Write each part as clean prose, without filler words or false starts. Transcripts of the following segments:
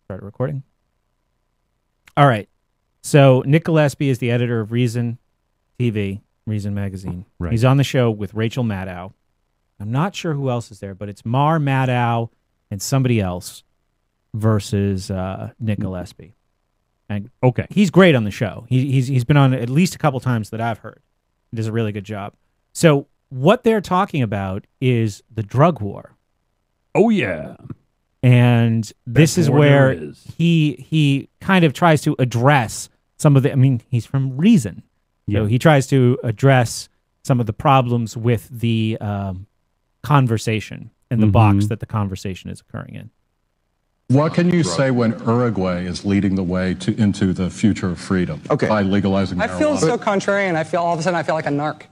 Start recording. All right. So Nick Gillespie is the editor of Reason TV, Reason Magazine. Right. He's on the show with Rachel Maddow. I'm not sure who else is there, but it's Maher, Maddow, and somebody else versus Nick Gillespie. And okay, he's great on the show. He's been on at least a couple times that I've heard. He does a really good job. So what they're talking about is the drug war. Oh yeah. And this is where he kind of tries to address some of the, I mean, he's from Reason. Yeah. So he tries to address some of the problems with the conversation and the box that the conversation is occurring in. What can you say when Uruguay is leading the way into the future of freedom by legalizing marijuana? I feel so contrary, and I feel all of a sudden I feel like a narc.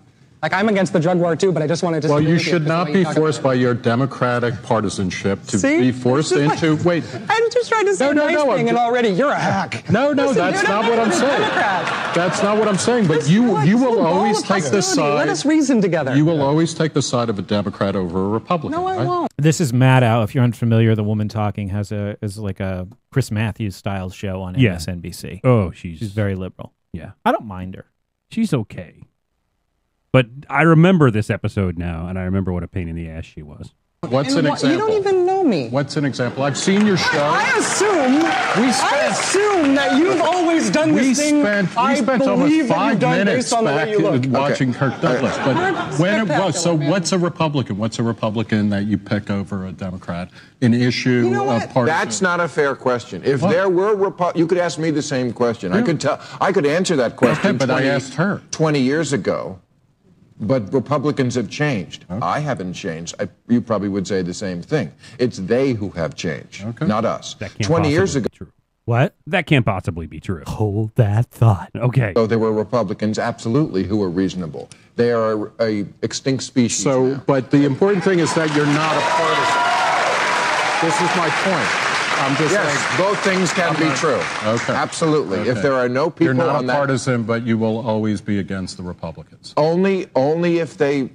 Like, I'm against the drug war, too, but I just want to Well, you should not be forced by your democratic partisanship to be forced into... Wait. I'm just trying to say a nice thing, and already you're a hack. No, that's not what I'm saying. That's not what I'm saying, but you will always take the side... Let us reason together. You will always take the side of a Democrat over a Republican. No, I won't. This is Maddow. If you're unfamiliar, the woman talking is like a Chris Matthews style show on MSNBC. Oh, she's very liberal. Yeah. I don't mind her. She's okay. But I remember this episode now, and I remember what a pain in the ass she was. What's an example? You don't even know me. What's an example? I've seen your show. I assume that you've always done this thing. We spent almost 5 minutes back watching Kirk Douglas. But when it was, so what's a Republican? What's a Republican that you pick over a Democrat? An issue of partisan? That's not a fair question. If there were you could ask me the same question. Yeah. I could answer that question. Okay, but I asked her 20 years ago. But Republicans have changed. Okay. I haven't changed. You probably would say the same thing. It's they who have changed, not us. That can't 20 years ago. True. What? That can't possibly be true. Hold that thought. Okay. So there were Republicans, absolutely, who were reasonable. They are a extinct species now. But the important thing is that you're not a partisan. This is my point. I'm just saying, both things can be true. Okay. Absolutely. Okay. If there are no people you're not on a that, partisan, but you will always be against the Republicans. Only if they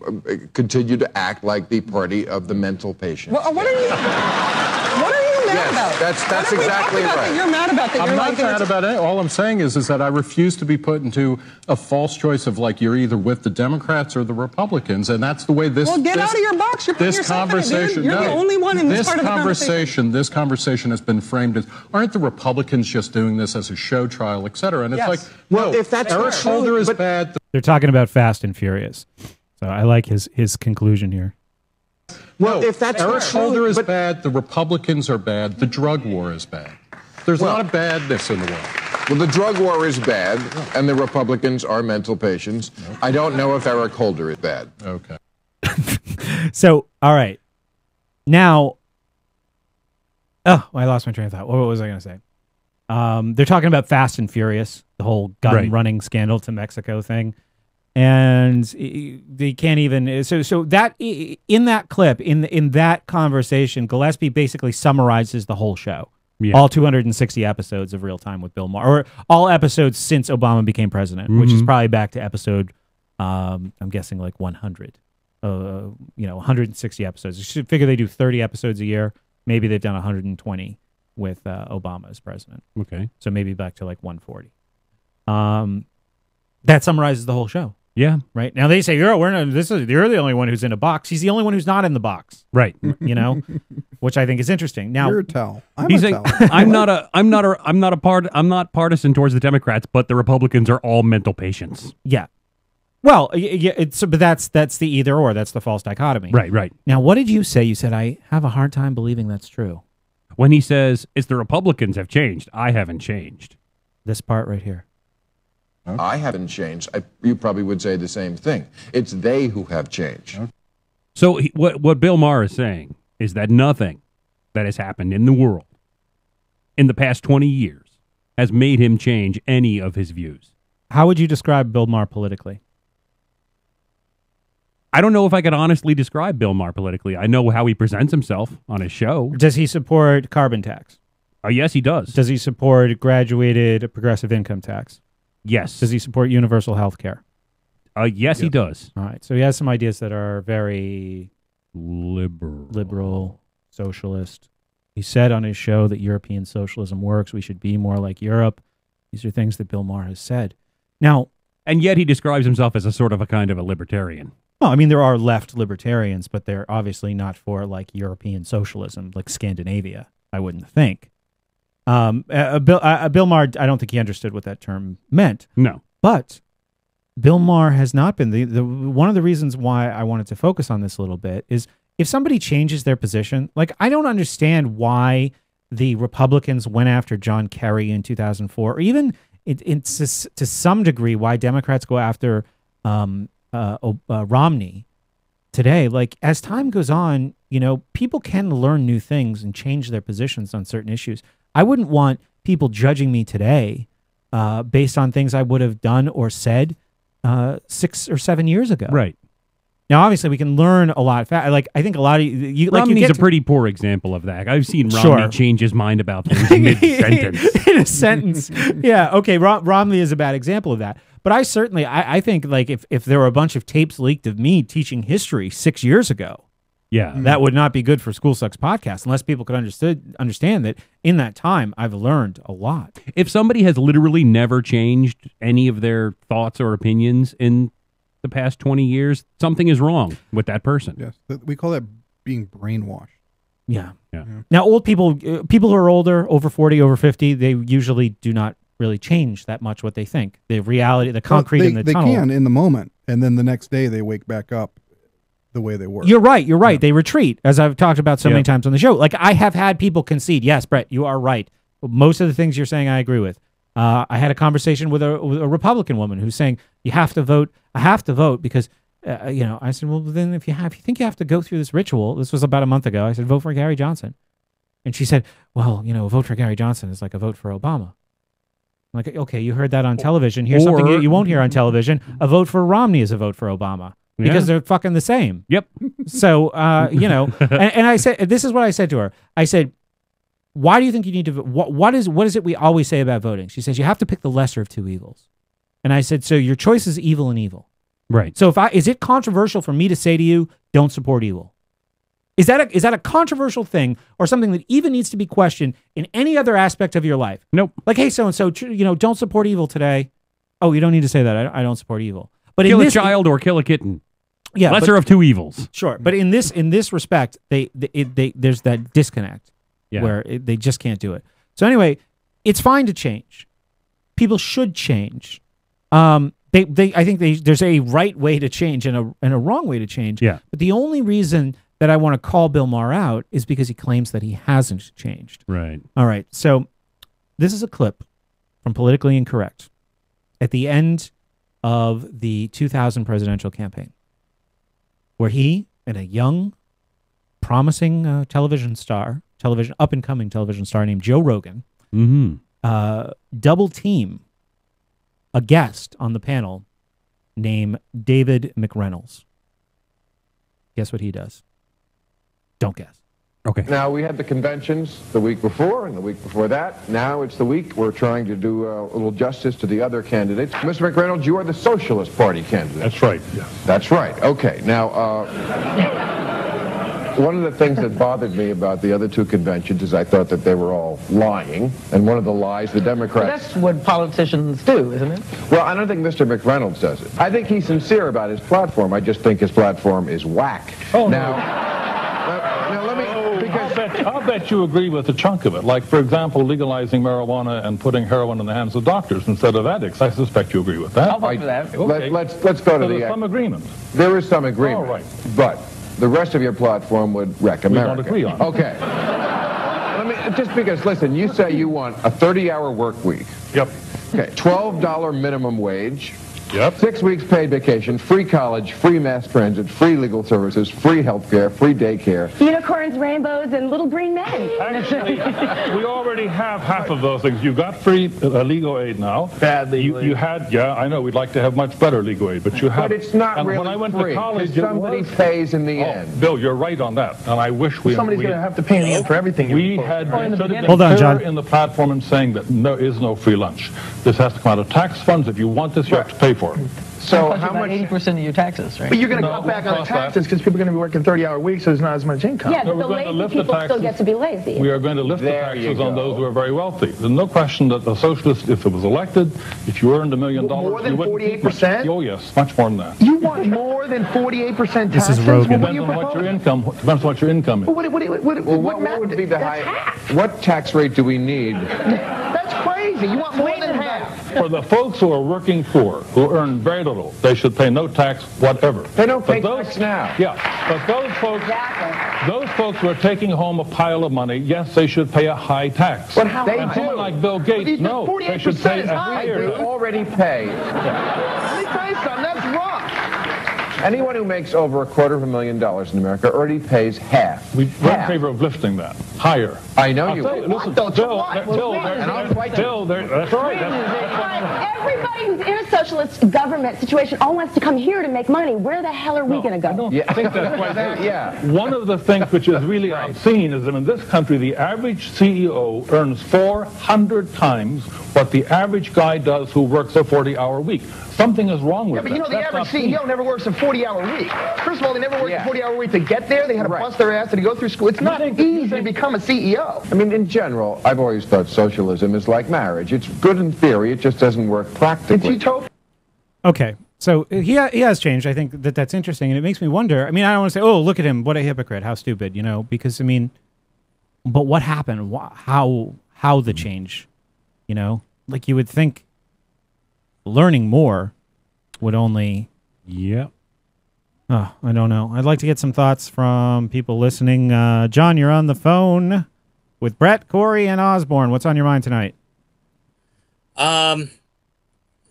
continue to act like the party of the mental patient. Well, what are you mad about? That's exactly right. That you're mad about that. I'm not mad about it. All I'm saying is that I refuse to be put into a false choice of like you're either with the Democrats or the Republicans, and that's the way this. Well, get out of your box. You're putting yourself in it. You're the only one in this part of the conversation. This conversation has been framed as, aren't the Republicans just doing this as a show trial, et cetera? And it's like, well, if that's Eric Holder is bad. They're talking about Fast and Furious, so I like his conclusion here. Well, if that's Eric Holder is bad, the Republicans are bad, the drug war is bad. There's a lot of badness in the world. Well, the drug war is bad, and the Republicans are mental patients. I don't know if Eric Holder is bad. Okay. So, all right. Now, I lost my train of thought. What was I going to say? They're talking about Fast and Furious, the whole gun running scandal to Mexico thing. And they can't even so that in that clip in that conversation, Gillespie basically summarizes the whole show, all 260 episodes of Real Time with Bill Maher, or all episodes since Obama became president, which is probably back to episode I'm guessing like 100, 160 episodes. You should figure they do 30 episodes a year. Maybe they've done 120 with Obama as president. Okay, so maybe back to like 140. That summarizes the whole show. Yeah. Right. Now they say you're the only one who's in a box. He's the only one who's not in the box. Right. You know, which I think is interesting. Now you're a tell. He's saying I'm not partisan towards the Democrats, but the Republicans are all mental patients. Yeah. Well, yeah. But that's the either or. That's the false dichotomy. Right. Right. Now, what did you say? You said I have a hard time believing that's true. When he says it's the Republicans have changed, I haven't changed. This part right here. I haven't changed. You probably would say the same thing. It's they who have changed. So what Bill Maher is saying is that nothing that has happened in the world in the past 20 years has made him change any of his views. How would you describe Bill Maher politically? I don't know if I can honestly describe Bill Maher politically. I know how he presents himself on his show. Does he support carbon tax? Yes, he does. Does he support graduated progressive income tax? Yes. Does he support universal health care? Yes, he does. All right. So he has some ideas that are very liberal, socialist. He said on his show that European socialism works. We should be more like Europe. These are things that Bill Maher has said. Now, and yet he describes himself as a sort of a kind of a libertarian. Well, I mean, there are left libertarians, but they're obviously not for like European socialism, like Scandinavia, I wouldn't think. Bill Maher, I don't think he understood what that term meant. No. But Bill Maher has not been. One of the reasons why I wanted to focus on this a little bit is if somebody changes their position, like I don't understand why the Republicans went after John Kerry in 2004, or even to some degree why Democrats go after Romney today. Like as time goes on, you know, people can learn new things and change their positions on certain issues. I wouldn't want people judging me today based on things I would have done or said 6 or 7 years ago. Right. Now, obviously, we can learn a lot. Like, I think a lot of you. Romney's a pretty poor example of that. I've seen Romney change his mind about things in mid-sentence. In a sentence, yeah. Okay, Romney is a bad example of that. But I certainly, I think, like, if there were a bunch of tapes leaked of me teaching history 6 years ago, yeah, that would not be good for School Sucks podcast unless people could understand that in that time I've learned a lot. If somebody has literally never changed any of their thoughts or opinions in the past 20 years, something is wrong with that person. Yes, we call that being brainwashed. Yeah. Yeah. Now, old people who are older, over 40, over 50, they usually do not really change that much what they think. The reality, the concrete in the tunnel. They can in the moment, and then the next day they wake back up the way they were. You're right. Yeah. They retreat, as I've talked about so many times on the show. Like, I have had people concede, yes, Brett, you are right. Most of the things you're saying I agree with. I had a conversation with a Republican woman who's saying, you have to vote. I have to vote because, you know, I said, well, then if you think you have to go through this ritual, this was about a month ago, I said, vote for Gary Johnson. And she said, well, you know, a vote for Gary Johnson is like a vote for Obama. I'm like, okay, you heard that on television. Here's something you won't hear on television. A vote for Romney is a vote for Obama because they're fucking the same. Yep. So, you know, and I said, this is what I said to her. I said, why do you think you need to vote? What is it we always say about voting? She says, you have to pick the lesser of two evils. And I said, so your choice is evil and evil. Right. So is it controversial for me to say to you, don't support evil? Is that a controversial thing or something that even needs to be questioned in any other aspect of your life? Nope. Like, hey, so-and-so, you know, don't support evil today. Oh, you don't need to say that. I don't support evil. But kill a child or kill a kitten. Yeah. Lesser of two evils. Sure. But in this respect, there's that disconnect where they just can't do it. So anyway, it's fine to change. People should change. I think there's a right way to change and a wrong way to change. Yeah. But the only reason that I want to call Bill Maher out is because he claims that he hasn't changed. Right. All right. So this is a clip from Politically Incorrect at the end of the 2000 presidential campaign, where he and a young, promising up-and-coming television star named Joe Rogan double team a guest on the panel named David McReynolds. Guess what he does? Don't guess. Okay. Now, we had the conventions the week before and the week before that. Now it's the week we're trying to do a little justice to the other candidates. Mr. McReynolds, you are the Socialist Party candidate. That's right, yes. That's right. Okay. Now, one of the things that bothered me about the other two conventions is I thought that they were all lying. And one of the lies, the Democrats... Well, that's what politicians do, isn't it? Well, I don't think Mr. McReynolds does it. I think he's sincere about his platform. I just think his platform is whack. Oh, now, let me... I'll bet you agree with a chunk of it. Like, for example, legalizing marijuana and putting heroin in the hands of doctors instead of addicts. I suspect you agree with that. I'll vote for that. Okay. Let's go to so the... There's some agreement. There is some agreement. All right. But the rest of your platform would wreck America. We don't agree on it. Okay. Just because, listen, you say you want a 30-hour work week. Yep. Okay, $12 minimum wage. Yep. 6 weeks paid vacation, free college, free mass transit, free legal services, free health care, free daycare. Unicorns, rainbows, and little green men. Actually, we already have half of those things. You got free legal aid now. Bad legal aid. You had, yeah, I know, we'd like to have much better legal aid, but you have. But it's not and really when I went free, to college, somebody pays in the end. Bill, you're right on that, and I wish we... Somebody's going to have to pay in the end for everything. We had Hold on, John. in the platform and saying that there is no free lunch. This has to come out of tax funds. If you want this, you have to pay for it. So how much? 80% of your taxes, right? But you're going to cut back on the taxes because people are going to be working 30-hour weeks, so there's not as much income. Yeah, but the lazy people still get to be lazy. We are going to lift the taxes on those who are very wealthy. There's no question that the socialist, if it was elected, if you earned $1 million, more than 48%. Oh yes, much more than that. You want more than 48% taxes? This is Rogan. Depends on what your income. Depends on what your income is. What would be the high? What tax rate do we need? That's crazy. You want more than half. For the folks who are working poor, who earn very little, they should pay no tax whatever. They don't pay tax now. Yeah, but those folks who are taking home a pile of money, yes, they should pay a high tax. But how and someone like Bill Gates, no, they should pay a higher. They already pay. Let me tell you something. That's rough. Anyone who makes over $250,000 in America already pays half. We're in favor of lifting that higher. I know you will. Listen, Bill, that's right. Everybody who's in a socialist government situation all wants to come here to make money. Where the hell are we going to go? I think that's quite One of the things which is really obscene is that in this country, the average CEO earns 400 times what the average guy does who works a 40-hour week. Something is wrong with that. Yeah, but you know, the average CEO never works a 40-hour week. First of all, they never worked a 40-hour week to get there. They had to bust their ass to go through school. It's not easy to become a CEO. I mean, in general, I've always thought socialism is like marriage. It's good in theory. It just doesn't work practically. It's utopia. Okay, so he has changed. I think that's interesting, and it makes me wonder. I mean, I don't want to say, oh, look at him, what a hypocrite, how stupid, you know, because, I mean, but what happened? How the change, you know? Like, you would think learning more would only... Yeah. Oh, I don't know. I'd like to get some thoughts from people listening. John, you're on the phone with Brett, Cory, and Osborne. What's on your mind tonight?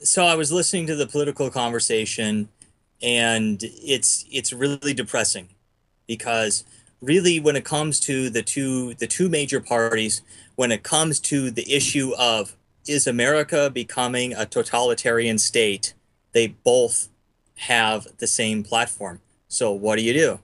So I was listening to the political conversation, and it's really depressing, because really when it comes to the two major parties, when it comes to the issue of is America becoming a totalitarian state, they both have the same platform. So what do you do?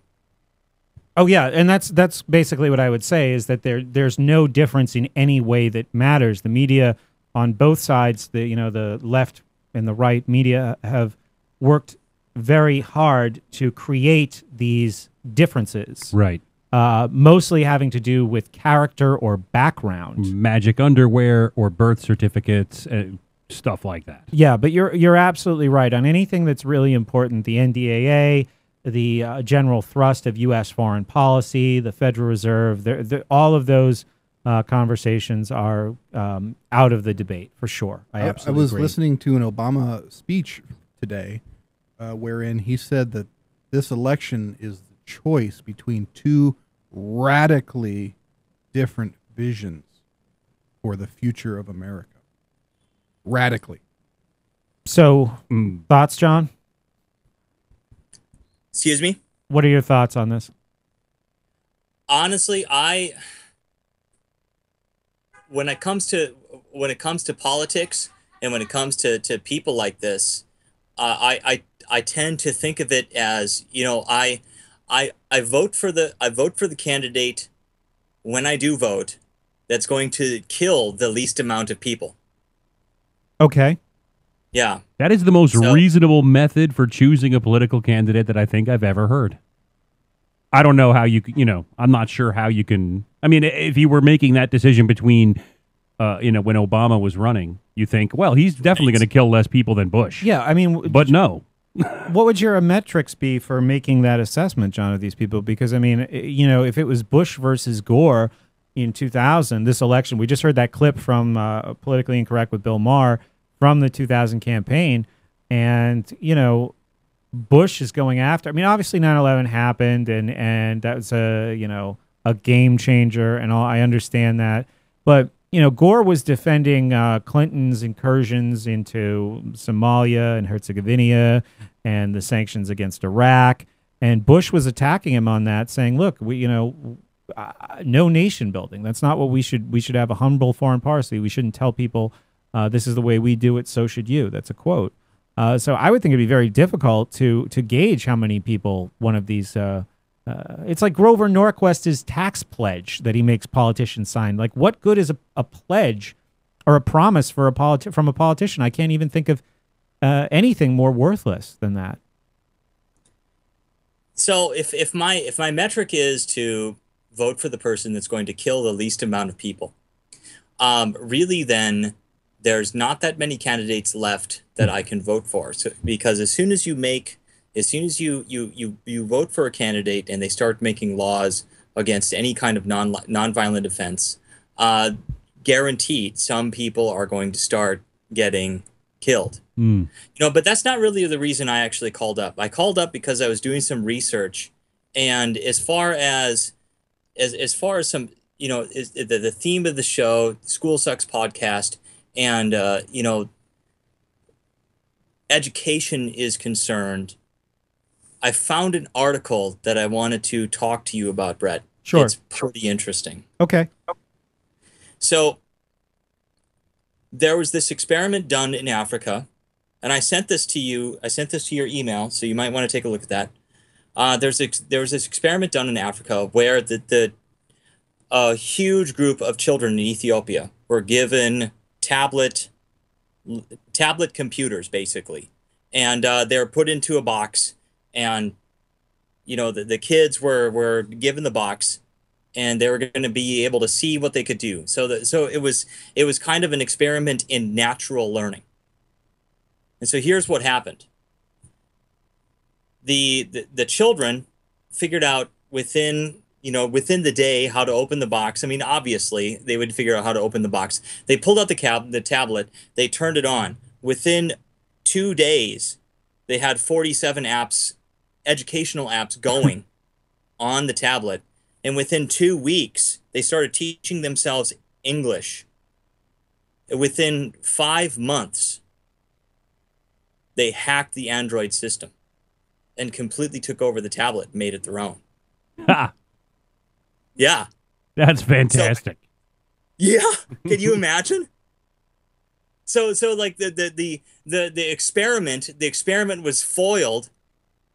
Oh yeah, and that's basically what I would say, is that there's no difference in any way that matters. The media on both sides, the left and the right media, have worked very hard to create these differences. Right. Mostly having to do with character or background. Magic underwear or birth certificates, stuff like that. Yeah, but you're absolutely right. On anything that's really important, the NDAA, the general thrust of U.S. foreign policy, the Federal Reserve, all of those conversations are out of the debate, for sure. I absolutely agree. Listening to an Obama speech today wherein he said that this election is the choice between two radically different visions for the future of America. Radically. So, thoughts, John? Excuse me? What are your thoughts on this? Honestly, when it comes to politics and when it comes to people like this, I tend to think of it as, you know, I vote for the candidate when I do vote that's going to kill the least amount of people. Okay. Yeah. That is the most reasonable method for choosing a political candidate that I think I've ever heard. I don't know how I'm not sure how you can, I mean, if you were making that decision between, when Obama was running, you think, well, he's definitely going to kill less people than Bush. Yeah, I mean. But no. What would your metrics be for making that assessment, John, of these people? Because, I mean, if it was Bush versus Gore in 2000, this election, we just heard that clip from Politically Incorrect with Bill Maher from the 2000 campaign, and, Bush is going after, I mean, obviously 9/11 happened, and that was a game changer and all. I understand that. But, Gore was defending Clinton's incursions into Somalia and Herzegovina and the sanctions against Iraq. And Bush was attacking him on that, saying, look, no nation building. That's not what we should have a humble foreign policy. We shouldn't tell people this is the way we do it, so should you. That's a quote. So I would think it'd be very difficult to gauge how many people one of these. It's like Grover Norquist's tax pledge that he makes politicians sign. Like, what good is a pledge or a promise for from a politician? I can't even think of anything more worthless than that. So if my metric is to vote for the person that's going to kill the least amount of people, really then there's not that many candidates left that I can vote for. So because as soon as you vote for a candidate and they start making laws against any kind of nonviolent offense, guaranteed some people are going to start getting killed. You know, but that's not really the reason I actually called up. I called up because I was doing some research, and as far as some, you know, is the theme of the show, School Sucks podcast, and you know, education is concerned, I found an article that I wanted to talk to you about, Brett. Sure. It's pretty interesting. Okay. So there was this experiment done in Africa, and I sent this to you. I sent this to your email, so you might want to take a look at that. There was this experiment done in Africa where a huge group of children in Ethiopia were given tablet computers, basically, and they're put into a box, and you know the kids were given the box, and they were going to be able to see what they could do. So it was kind of an experiment in natural learning. And so here's what happened. The children figured out within the day how to open the box. I mean, obviously they would figure out how to open the box. They pulled out the tablet, they turned it on. Within 2 days, they had 47 apps, educational apps going on the tablet. And within 2 weeks, they started teaching themselves English. Within 5 months, they hacked the Android system and completely took over the tablet and made it their own. Ha! Yeah. That's fantastic. So, yeah. Can you imagine? So like the experiment was foiled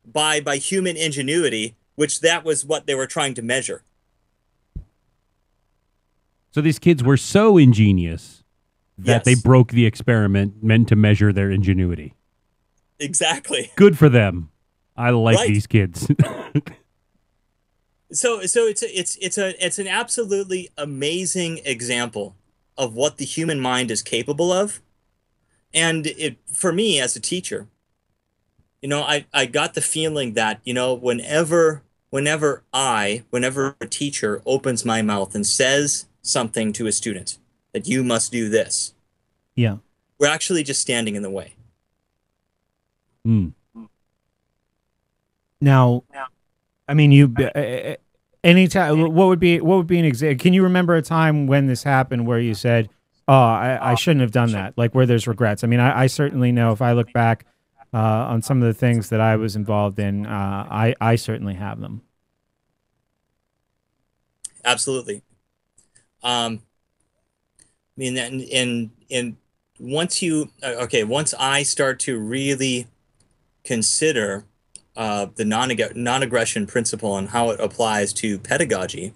by human ingenuity, which that was what they were trying to measure. So these kids were so ingenious that they broke the experiment meant to measure their ingenuity. Exactly. Good for them. I like these kids. So it's an absolutely amazing example of what the human mind is capable of. And for me as a teacher, you know, I got the feeling that, you know, whenever a teacher opens my mouth and says something to a student that you must do this, yeah, we're actually just standing in the way. Now, I mean, anytime. What would be an example? Can you remember a time when this happened where you said, "Oh, I shouldn't have done that"? Like where there's regrets. I mean, I certainly know if I look back on some of the things that I was involved in, I certainly have them. Absolutely. I mean, and once I start to really consider the non-aggression principle and how it applies to pedagogy,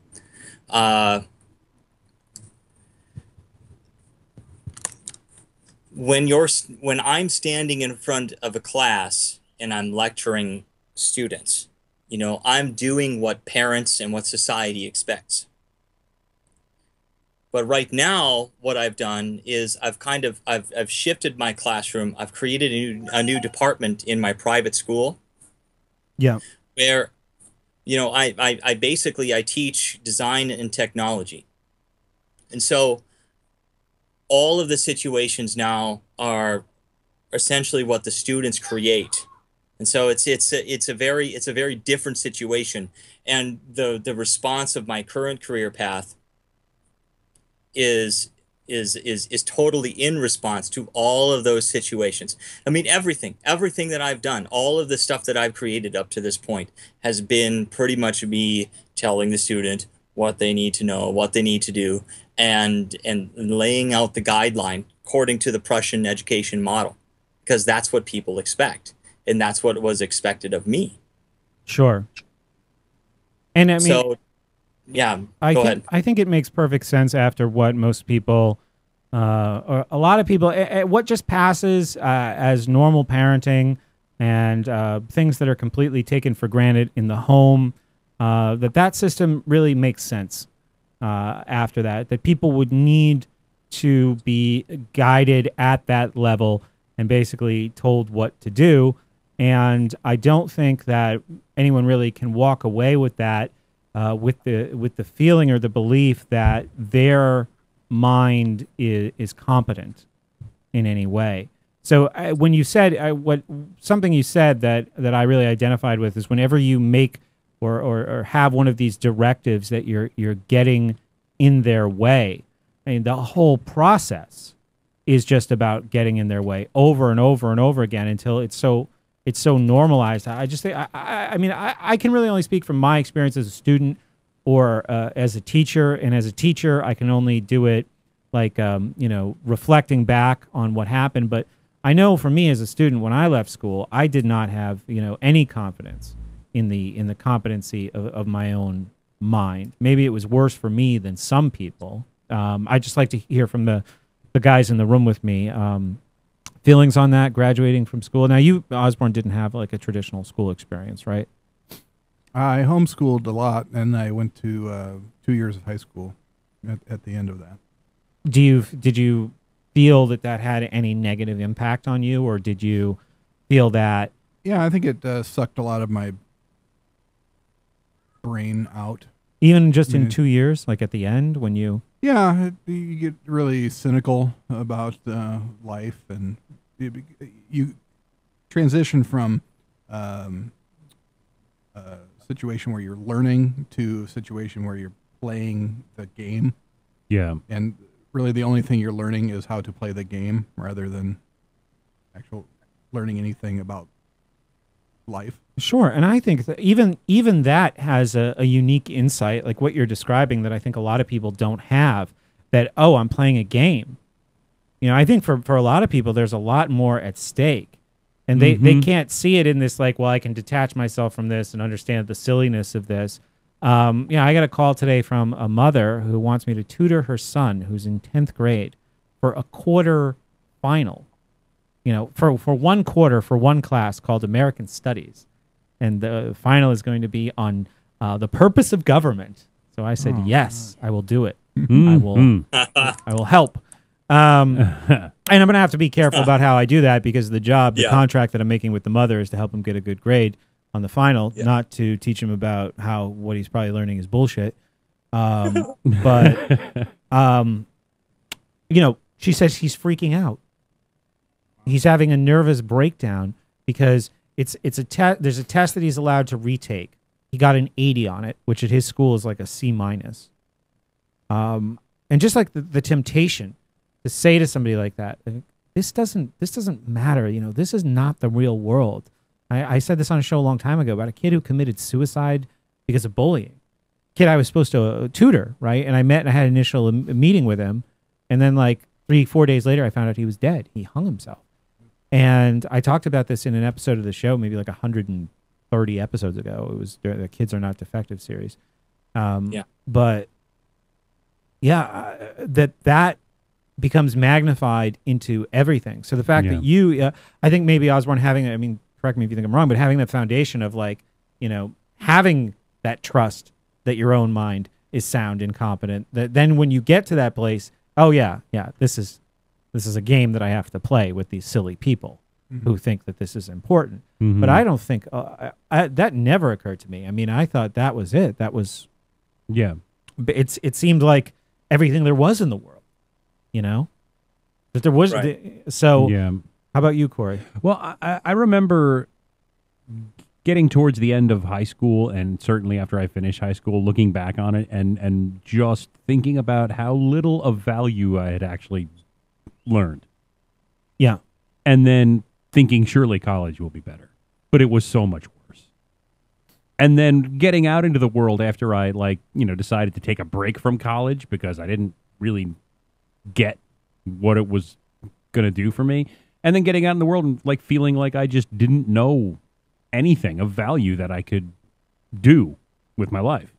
when I'm standing in front of a class and I'm lecturing students, you know, I'm doing what parents and what society expects. But right now, what I've done is I've shifted my classroom. I've created a new department in my private school. Yeah. Where, you know, I basically teach design and technology. And so all of the situations now are essentially what the students create. And so it's a very different situation. And the response of my current career path is totally in response to all of those situations. I mean, everything that I've done, all of the stuff that I've created up to this point has been pretty much me telling the student what they need to know, what they need to do, and laying out the guideline according to the Prussian education model, because that's what people expect, and that's what was expected of me. Sure. And I mean, so, yeah, go ahead. I think it makes perfect sense after what most people or a lot of people, what just passes as normal parenting and things that are completely taken for granted in the home, that system really makes sense after that people would need to be guided at that level and basically told what to do. And I don't think that anyone really can walk away with that, with the feeling or the belief that their mind is competent in any way. So when you said something you said that I really identified with is whenever you make or have one of these directives that you're getting in their way. I mean, the whole process is just about getting in their way over and over and over again until it's so normalized. I just think I can really only speak from my experience as a student or as a teacher, and as a teacher, I can only do it like reflecting back on what happened. But I know for me as a student, when I left school, I did not have any confidence in the competency of my own mind. Maybe it was worse for me than some people. I just like to hear from the guys in the room with me. Feelings on that, graduating from school. Now, you, Osborne, didn't have like a traditional school experience, right? I homeschooled a lot, and I went to 2 years of high school at the end of that. Did you feel that had any negative impact on you, or did you feel that? Yeah, I think it sucked a lot of my brain out. Even just in 2 years, like at the end when you... Yeah, you get really cynical about life, and you transition from a situation where you're learning to a situation where you're playing the game. Yeah. And really the only thing you're learning is how to play the game rather than actual learning anything about life. Sure, and I think that even that has a unique insight, like what you're describing, that I think a lot of people don't have, that, oh, I'm playing a game. I think for a lot of people, there's a lot more at stake. And they can't see it in this, like, well, I can detach myself from this and understand the silliness of this. I got a call today from a mother who wants me to tutor her son, who's in 10th grade, for a quarter final. For one quarter, for one class called American Studies. And the final is going to be on the purpose of government. So I said, yes, I will do it. I will help. And I'm going to have to be careful about how I do that, because the contract that I'm making with the mother is to help him get a good grade on the final, not to teach him about how what he's probably learning is bullshit. But she says he's freaking out. He's having a nervous breakdown because there's a test that he's allowed to retake. He got an 80 on it, which at his school is like a C-. And just like the temptation to say to somebody like that, this doesn't matter. This is not the real world. I said this on a show a long time ago about a kid who committed suicide because of bullying. Kid I was supposed to tutor, right? And I met and I had an initial meeting with him. And then like 3-4 days later, I found out he was dead. He hung himself. And I talked about this in an episode of the show, maybe like 130 episodes ago. It was the Kids Are Not Defective series. But that becomes magnified into everything. So the fact that you, I think maybe Osborne having, correct me if you think I'm wrong, but having that foundation of like, having that trust that your own mind is sound and competent, that then when you get to that place, this is a game that I have to play with these silly people who think that this is important. But I don't think that never occurred to me. I thought that was it. That was, it seemed like everything there was in the world, that there was. Right. How about you, Cory? Well, I remember getting towards the end of high school, and certainly after I finished high school, looking back on it and just thinking about how little of value I had actually learned. Yeah. And then thinking surely college will be better. But it was so much worse. And then getting out into the world after I decided to take a break from college because I didn't really get what it was going to do for me. And then getting out in the world and feeling like I just didn't know anything of value that I could do with my life.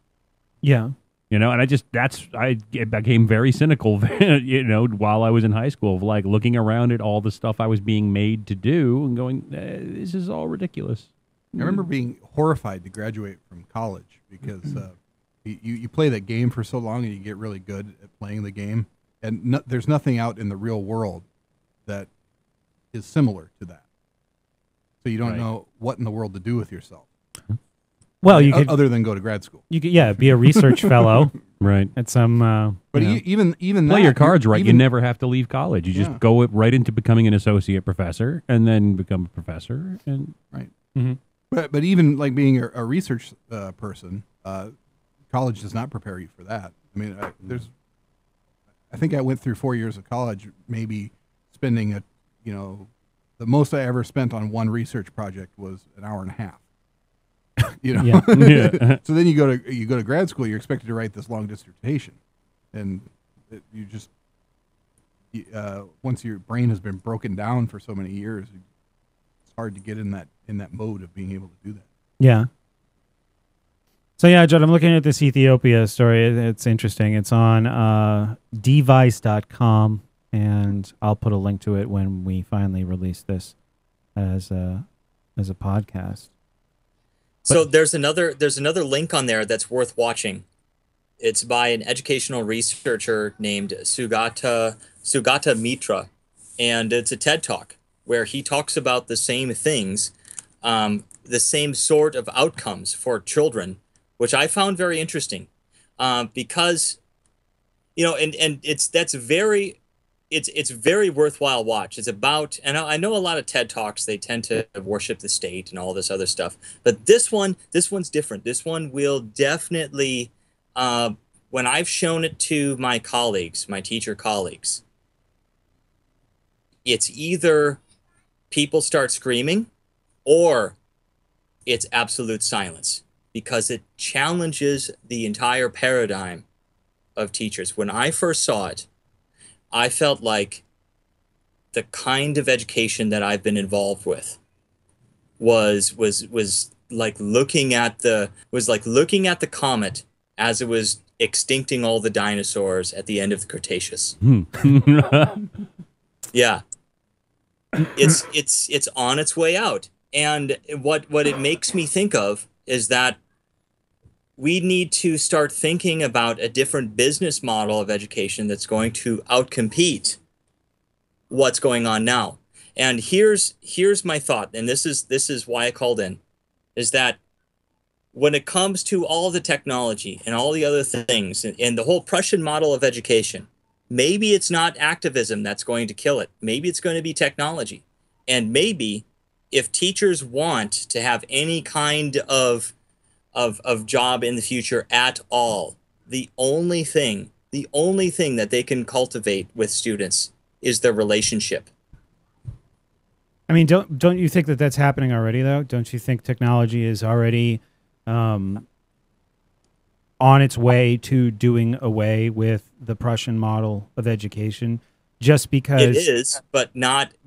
Yeah. And I became very cynical, while I was in high school, of like looking around at all the stuff I was being made to do and going, this is all ridiculous. I remember being horrified to graduate from college because you play that game for so long and you get really good at playing the game. And there's nothing out in the real world that is similar to that. So you don't know what in the world to do with yourself. Well, you could, other than go to grad school. You could, be a research fellow, right? At some, but even play your cards right. You never have to leave college. You just go right into becoming an associate professor, and then become a professor, and right. Mm-hmm. But even like being a research person, college does not prepare you for that. I mean, I think I went through 4 years of college, maybe spending the most I ever spent on one research project was an hour and a half. Yeah. So then you go to grad school, you're expected to write this long dissertation, and you just once your brain has been broken down for so many years, it's hard to get in that mode of being able to do that. Yeah. So yeah, Judd, I'm looking at this Ethiopia story. It's interesting. It's on device.com, and I'll put a link to it when we finally release this as a podcast. So there's another link on there that's worth watching. It's by an educational researcher named Sugata Mitra, and it's a TED Talk where he talks about the same things, the same sort of outcomes for children, which I found very interesting, because it's very worthwhile watch. It's about, and I know a lot of TED Talks, they tend to worship the state and all this other stuff, but this one's different. This one will definitely, when I've shown it to my colleagues, my teacher colleagues, it's either people start screaming or it's absolute silence, because it challenges the entire paradigm of teachers. When I first saw it, I felt like the kind of education that I've been involved with was like looking at the comet as it was extincting all the dinosaurs at the end of the Cretaceous. Yeah. It's on its way out. And what it makes me think of is that we need to start thinking about a different business model of education that's going to outcompete what's going on now. And here's my thought, and this is why I called in, is that when it comes to all the technology and all the other things and the whole Prussian model of education, maybe it's not activism that's going to kill it. Maybe it's going to be technology. And maybe if teachers want to have any kind of job in the future at all, the only thing that they can cultivate with students is their relationship. I mean, don't you think that that's happening already, though? Don't you think technology is already on its way to doing away with the Prussian model of education? Just because it is, but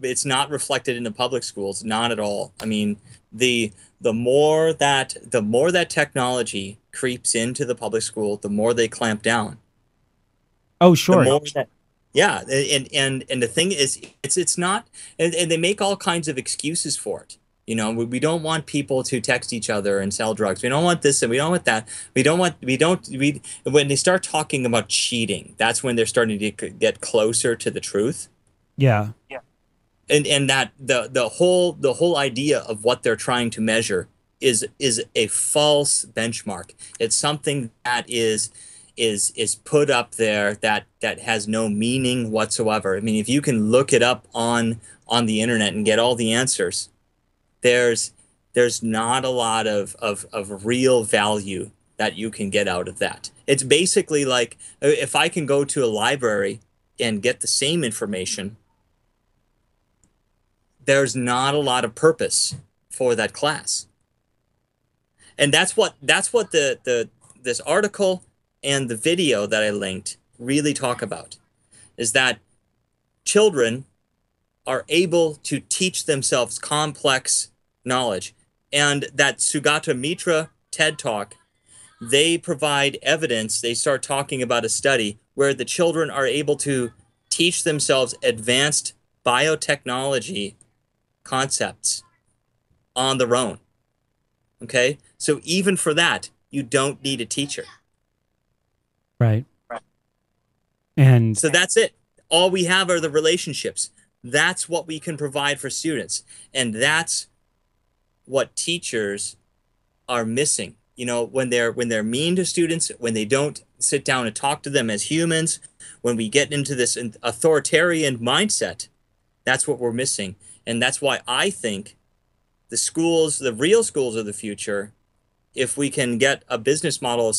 it's not reflected in the public schools, not at all. I mean, the more that technology creeps into the public school, the more they clamp down. Oh, sure. Yeah, and the thing is, it's not, and they make all kinds of excuses for it. You know, we don't want people to text each other and sell drugs. We don't want this and we don't want that. When they start talking about cheating, that's when they're starting to get closer to the truth. Yeah. Yeah. And that the whole idea of what they're trying to measure is a false benchmark. It's something that is put up there that has no meaning whatsoever. I mean, if you can look it up on the internet and get all the answers, there's not a lot of real value that you can get out of that. It's basically like if I can go to a library and get the same information, there's not a lot of purpose for that class. And that's what this article and the video that I linked really talk about, is that children are able to teach themselves complex knowledge. And that Sugata Mitra TED Talk they provide evidence. They start talking about a study where the children are able to teach themselves advanced biotechnology concepts on their own. Okay? So even for that, you don't need a teacher. Right. And so that's it. All we have are the relationships. That's what we can provide for students. And that's what teachers are missing. You know, when they're mean to students, when they don't sit down and talk to them as humans, when we get into this authoritarian mindset, that's what we're missing. And that's why I think the schools, the real schools of the future, if we can get a business model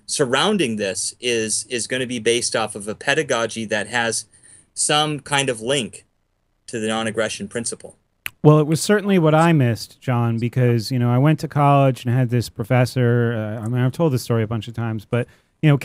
surrounding this, is going to be based off of a pedagogy that has some kind of link to the non-aggression principle. Well, it was certainly what I missed, John, because, you know, I went to college and had this professor. I mean, I've told this story a bunch of times, but, you know,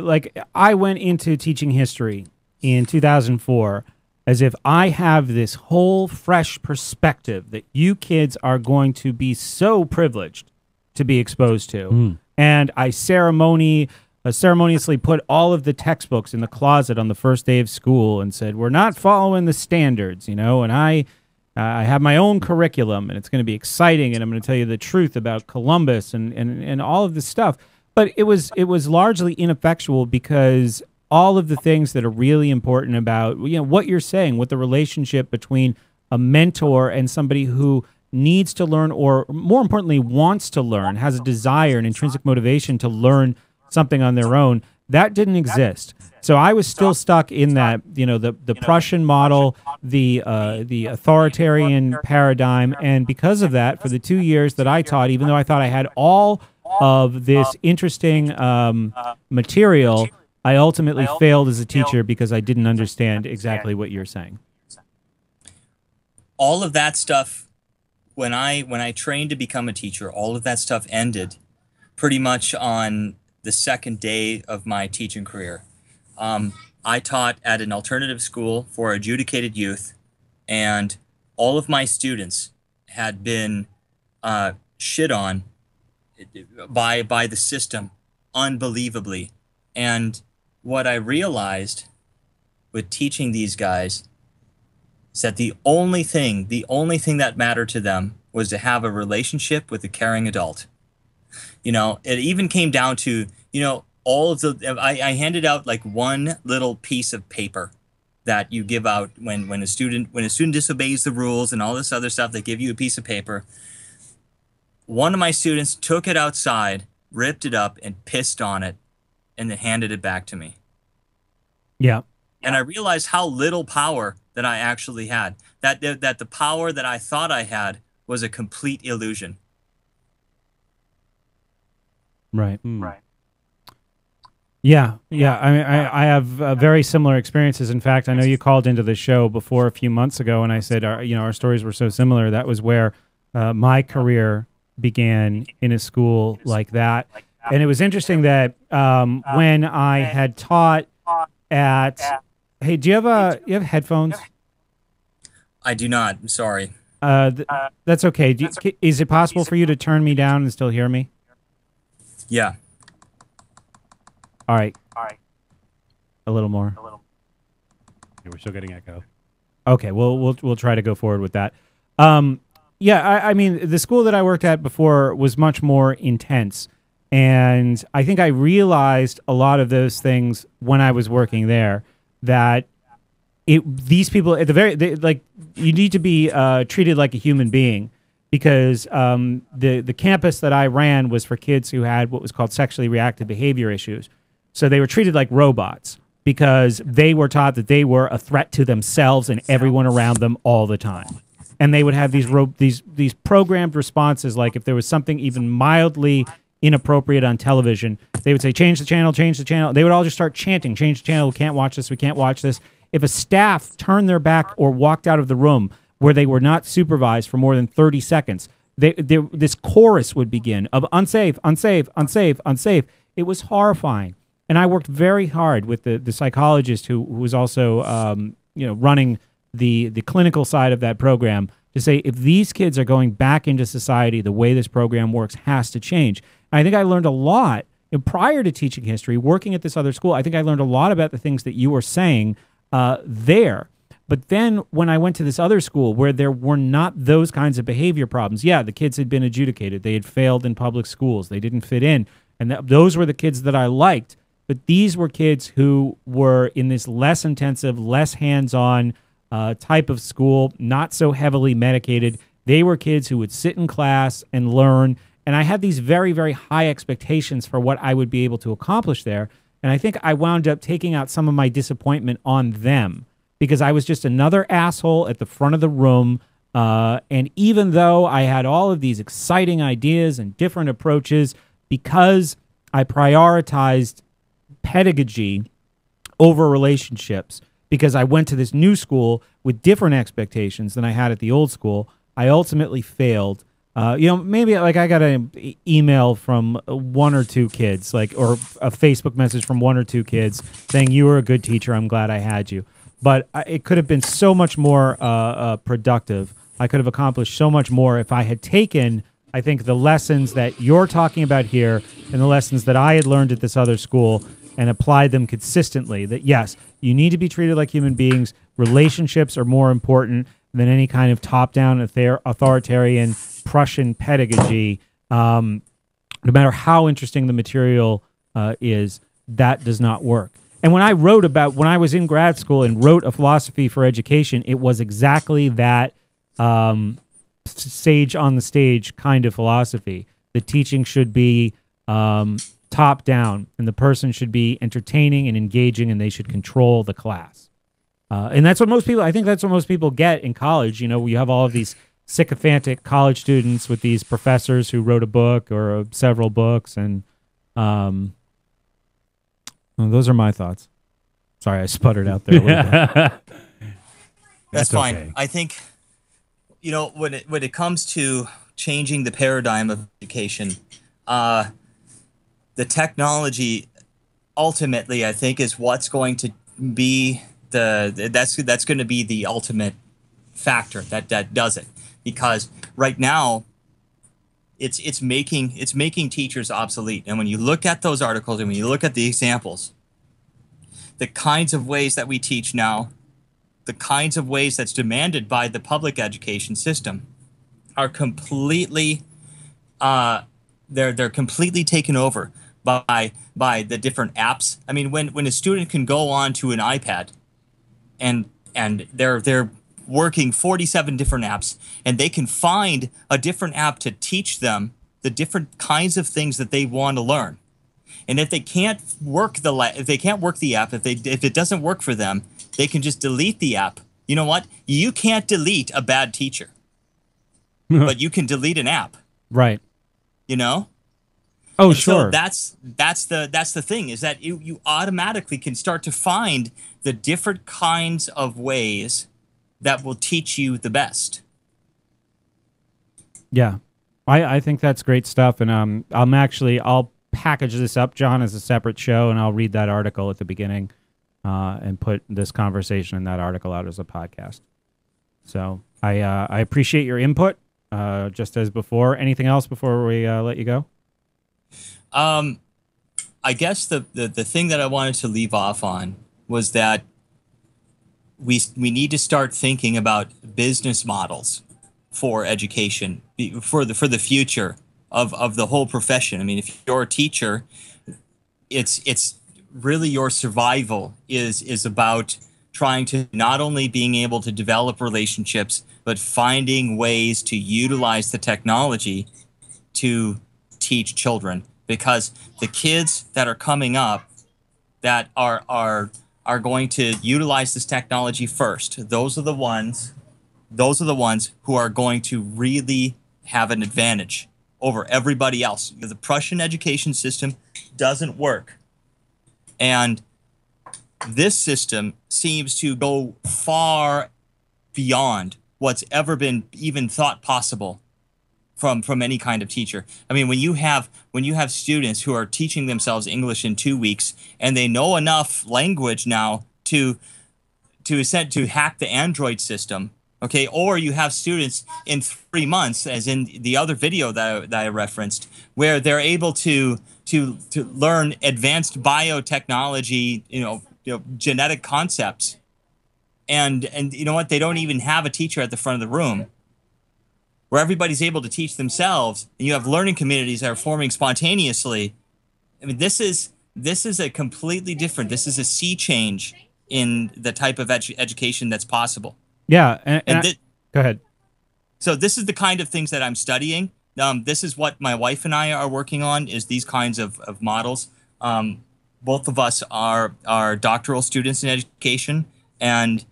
like I went into teaching history in 2004 as if I have this whole fresh perspective that you kids are going to be so privileged to be exposed to. And I ceremoniously put all of the textbooks in the closet on the first day of school and said, we're not following the standards, you know, and I have my own curriculum, and it's going to be exciting, and I'm going to tell you the truth about Columbus and all of this stuff. But it was largely ineffectual because all of the things that are really important about, you know, what you're saying, what the relationship between a mentor and somebody who needs to learn, or more importantly, wants to learn, has a desire, an intrinsic motivation to learn something on their own, that didn't exist. So I was still stuck in that, you know, the Prussian model, the authoritarian paradigm, and because of that, for the 2 years that I taught, even though I thought I had all of this interesting material, I ultimately failed as a teacher because I didn't understand exactly what you're saying. All of that stuff, when I trained to become a teacher, all of that stuff ended pretty much on the second day of my teaching career. I taught at an alternative school for adjudicated youth, and all of my students had been shit on by the system unbelievably. And what I realized with teaching these guys is that the only thing that mattered to them was to have a relationship with a caring adult. You know, it even came down to, you know, all of the, I handed out like one little piece of paper that you give out when a student disobeys the rules and all this other stuff. They give you a piece of paper. One of my students took it outside, ripped it up, and pissed on it, and then handed it back to me. Yeah. And I realized how little power that I actually had. That the power that I thought I had was a complete illusion. Right. Right. Yeah. Yeah. I mean, I have very similar experiences. In fact, I know you called into the show before a few months ago, and I said, you know, our stories were so similar. That was where my career began, in a school like that. And it was interesting that when I had taught at, hey, do you have headphones? I do not. I'm sorry. That's okay. Is it possible for you to turn me down and still hear me? Yeah. All right. A little more. Yeah, we're still getting echo. Okay. Well, we'll try to go forward with that. Yeah. I mean, the school that I worked at before was much more intense. And I think I realized a lot of those things when I was working there, that these people at the you need to be treated like a human being, because the campus that I ran was for kids who had what was called sexually reactive behavior issues. So they were treated like robots because they were taught that they were a threat to themselves and everyone around them all the time. And they would have these programmed responses, like if there was something even mildly inappropriate on television, they would say, change the channel, change the channel. They would all just start chanting, change the channel, we can't watch this, we can't watch this. If a staff turned their back or walked out of the room where they were not supervised for more than 30 seconds, this chorus would begin of unsafe, unsafe, unsafe, unsafe. It was horrifying. And I worked very hard with the psychologist who was also running the clinical side of that program to say, if these kids are going back into society, the way this program works has to change. And I think I learned a lot prior to teaching history, working at this other school. I think I learned a lot about the things that you were saying there. But then when I went to this other school where there were not those kinds of behavior problems, yeah, the kids had been adjudicated. They had failed in public schools. They didn't fit in. And those were the kids that I liked. But these were kids who were in this less intensive, less hands-on type of school, not so heavily medicated. They were kids who would sit in class and learn. And I had these very, very high expectations for what I would be able to accomplish there. And I think I wound up taking out some of my disappointment on them because I was just another asshole at the front of the room. And even though I had all of these exciting ideas and different approaches, because I prioritized pedagogy over relationships, because I went to this new school with different expectations than I had at the old school, I ultimately failed. Maybe like I got an email from one or two kids, or a Facebook message from one or two kids saying, "You were a good teacher. I'm glad I had you." But it could have been so much more productive. I could have accomplished so much more if I had taken, I think, the lessons that you're talking about here and the lessons that I had learned at this other school and applied them consistently. That, yes, you need to be treated like human beings. Relationships are more important than any kind of top-down authoritarian Prussian pedagogy. No matter how interesting the material is, that does not work. And when I was in grad school and wrote a philosophy for education, it was exactly that sage on the stage kind of philosophy. The teaching should be top down, and the person should be entertaining and engaging, and they should control the class. And that's what I think that's what most people get in college. You know, you have all of these sycophantic college students with these professors who wrote a book or several books, and well, those are my thoughts. Sorry, I sputtered out there a little bit. That's fine. Okay. I think, when it comes to changing the paradigm of education, the technology ultimately, I think, is what's going to be that's going to be the ultimate factor that does it. Because right now, it's making teachers obsolete. And when you look at those articles and when you look at the examples, the kinds of ways that we teach now, the kinds of ways that's demanded by the public education system, are completely they're completely taken over by the different apps. I mean, when a student can go on to an iPad and they're working 47 different apps, and they can find a different app to teach them the different kinds of things that they want to learn. And if they can't work the app, if it doesn't work for them, they can just delete the app. You know what? You can't delete a bad teacher, but you can delete an app. Right. You know? Oh, and sure. So that's the thing, is that you automatically can start to find the different kinds of ways that will teach you the best. Yeah, I think that's great stuff, and I'll package this up, John, as a separate show, and I'll read that article at the beginning, and put this conversation and that article out as a podcast. So I appreciate your input, just as before. Anything else before we let you go? I guess the thing that I wanted to leave off on was that we need to start thinking about business models for education, for the future of the whole profession. I mean, if you're a teacher, it's really your survival is about trying to not only being able to develop relationships, but finding ways to utilize the technology to teach children. Because the kids that are coming up that are going to utilize this technology first, those are the ones who are going to really have an advantage over everybody else. The Prussian education system doesn't work. And this system seems to go far beyond what's ever been even thought possible from any kind of teacher. I mean, when you have students who are teaching themselves English in 2 weeks, and they know enough language now to hack the Android system Okay, or you have students in 3 months, as in the other video that I referenced, where they're able to learn advanced biotechnology, genetic concepts, and you know what? They don't even have a teacher at the front of the room, where everybody's able to teach themselves, and you have learning communities that are forming spontaneously. I mean, this is a completely different. This is a sea change in the type of education that's possible. Yeah, go ahead. So this is the kind of things that I'm studying. This is what my wife and I are working on, is these kinds of models. Both of us are doctoral students in education, and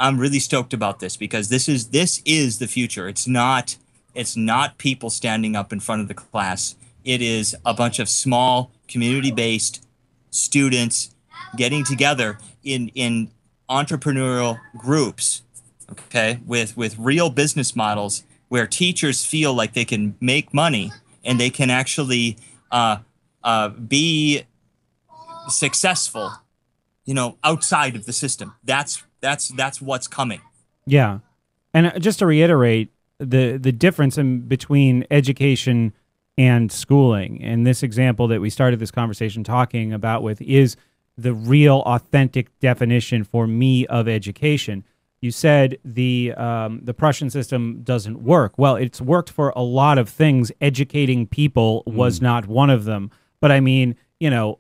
I'm really stoked about this, because this is the future. It's not people standing up in front of the class. It is a bunch of small community-based students getting together in entrepreneurial groups, okay, with real business models where teachers feel like they can make money and they can actually be successful, outside of the system. That's what's coming. Yeah, and just to reiterate, the difference between education and schooling, and this example that we started this conversation talking about with, is the real authentic definition for me of education. You said the Prussian system doesn't work. Well, it's worked for a lot of things. Educating people was not one of them. But I mean,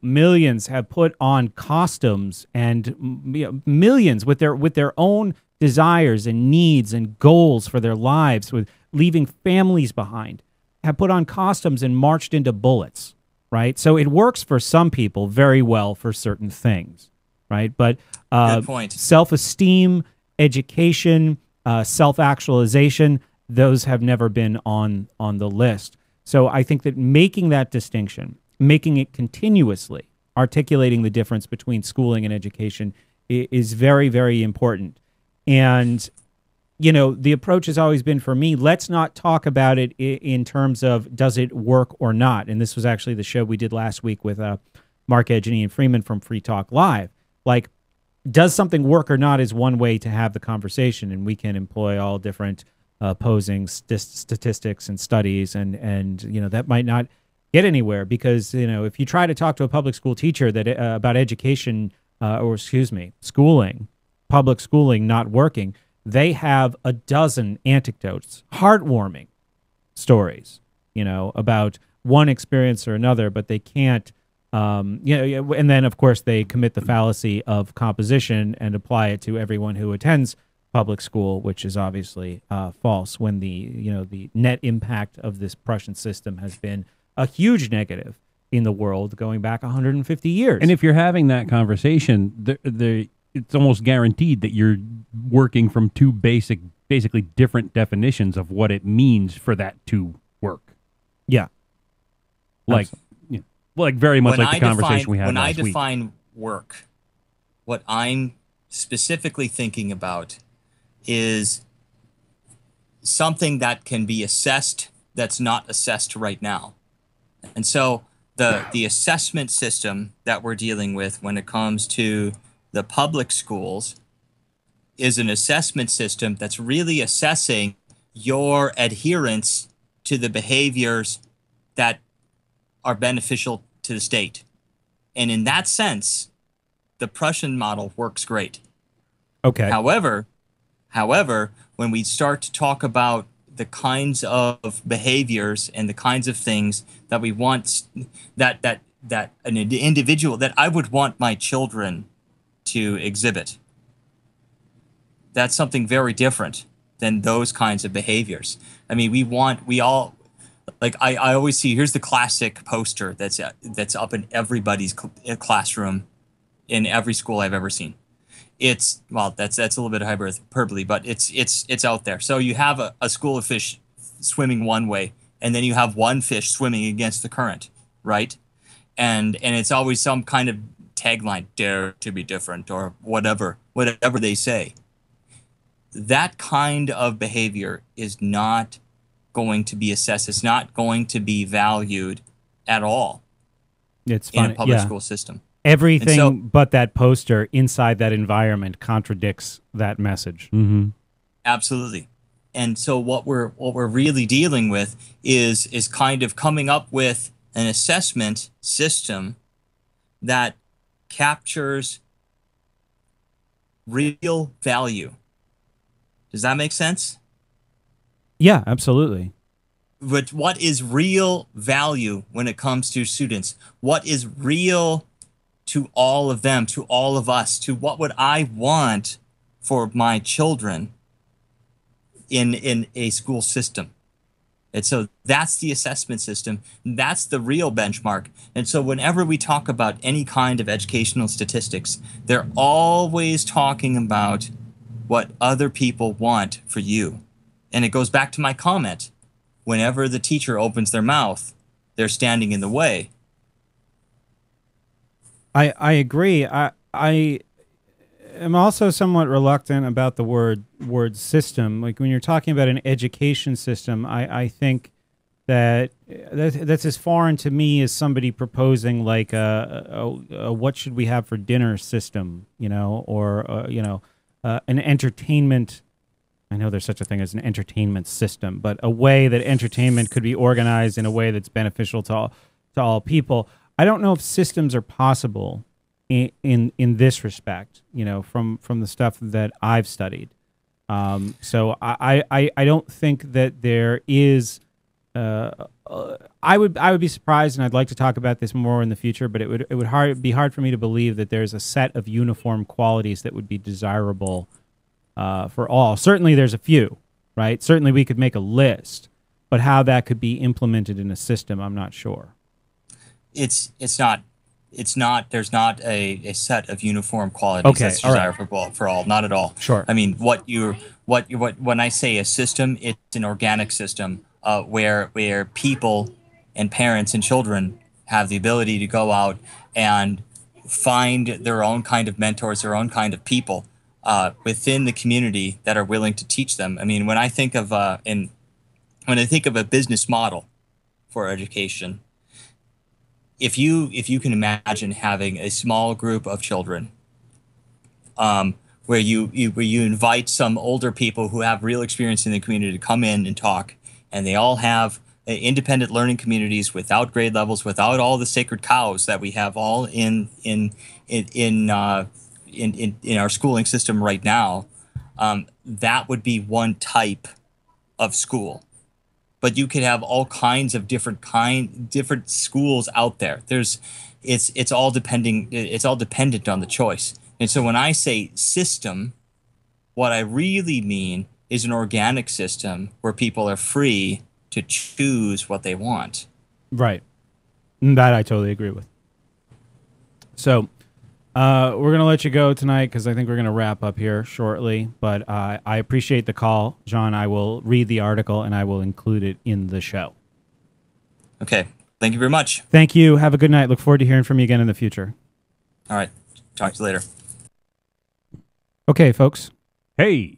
millions have put on costumes, and millions with their own desires and needs and goals for their lives, with leaving families behind, have put on costumes and marched into bullets. Right, so it works for some people very well for certain things, right? But good point. Self-esteem, education, self-actualization, those have never been on the list. So I think that making that distinction, making it continuously, articulating the difference between schooling and education is very, very important. And the approach has always been, for me, let's not talk about it in terms of does it work or not. And this was actually the show we did last week with Mark Edgeny and Freeman from Free Talk Live. Like, does something work or not is one way to have the conversation, and we can employ all different opposing statistics and studies, and that might not get anywhere, because if you try to talk to a public school teacher that about education schooling, public schooling not working, they have a dozen anecdotes, heartwarming stories, about one experience or another, but they can't, and then of course they commit the fallacy of composition and apply it to everyone who attends public school, which is obviously false, when the net impact of this Prussian system has been a huge negative in the world going back 150 years. And if you're having that conversation, it's almost guaranteed that you're working from two basically different definitions of what it means for that to work. Yeah. Like very much like the conversation we had last week. When I define work, what I'm specifically thinking about is something that can be assessed that's not assessed right now. And so the assessment system that we're dealing with when it comes to the public schools is an assessment system that's really assessing your adherence to the behaviors that are beneficial to the state. And in that sense, the Prussian model works great. Okay. However, when we start to talk about the kinds of behaviors and the kinds of things that we want, that an individual, that I would want my children to exhibit, that's something very different than those kinds of behaviors. I mean, I always see, here's the classic poster that's up in everybody's classroom in every school I've ever seen. That's a little bit of hyperbole, but it's out there. So you have a school of fish swimming one way, and then you have one fish swimming against the current, right? And it's always some kind of tagline, dare to be different, or whatever they say. That kind of behavior is not going to be assessed. It's not going to be valued at all in a public school system. Everything but that poster inside that environment contradicts that message. Mm-hmm. Absolutely. And so what we're really dealing with is kind of coming up with an assessment system that captures real value. Does that make sense? Yeah, absolutely. But what is real value when it comes to students? What is real to all of them, to all of us, to what would I want for my children in a school system? And so that's the assessment system. That's the real benchmark. And so whenever we talk about any kind of educational statistics, they're always talking about what other people want for you. And it goes back to my comment. Whenever the teacher opens their mouth, they're standing in the way. I agree. I am also somewhat reluctant about the word system. Like when you're talking about an education system, I think that's as foreign to me as somebody proposing like a what should we have for dinner system, or an entertainment. I know there's such a thing as an entertainment system, but a way that entertainment could be organized in a way that's beneficial to all people. I don't know if systems are possible in this respect, from the stuff that I've studied. So I don't think that there is. I would be surprised, and I'd like to talk about this more in the future. But it would be hard for me to believe that there's a set of uniform qualities that would be desirable for all. Certainly, there's a few, right? Certainly, we could make a list, but how that could be implemented in a system, I'm not sure. It's not. There's not a set of uniform qualities that's desirable for all. Not at all. Sure. I mean, when I say a system, it's an organic system where people and parents and children have the ability to go out and find their own kind of mentors, their own kind of people within the community that are willing to teach them. I mean, when I think of a business model for education, if you can imagine having a small group of children, where you invite some older people who have real experience in the community to come in and talk, and they all have independent learning communities without grade levels, without all the sacred cows that we have all in our schooling system right now, that would be one type of school. But you could have all kinds of different schools out there. It's all dependent on the choice. And so when I say system, what I really mean is an organic system where people are free to choose what they want. Right. That I totally agree with. So we're going to let you go tonight because I think we're going to wrap up here shortly. But I appreciate the call, John. I will read the article and I will include it in the show. Okay. Thank you very much. Thank you. Have a good night. Look forward to hearing from you again in the future. All right. Talk to you later. Okay, folks. Hey.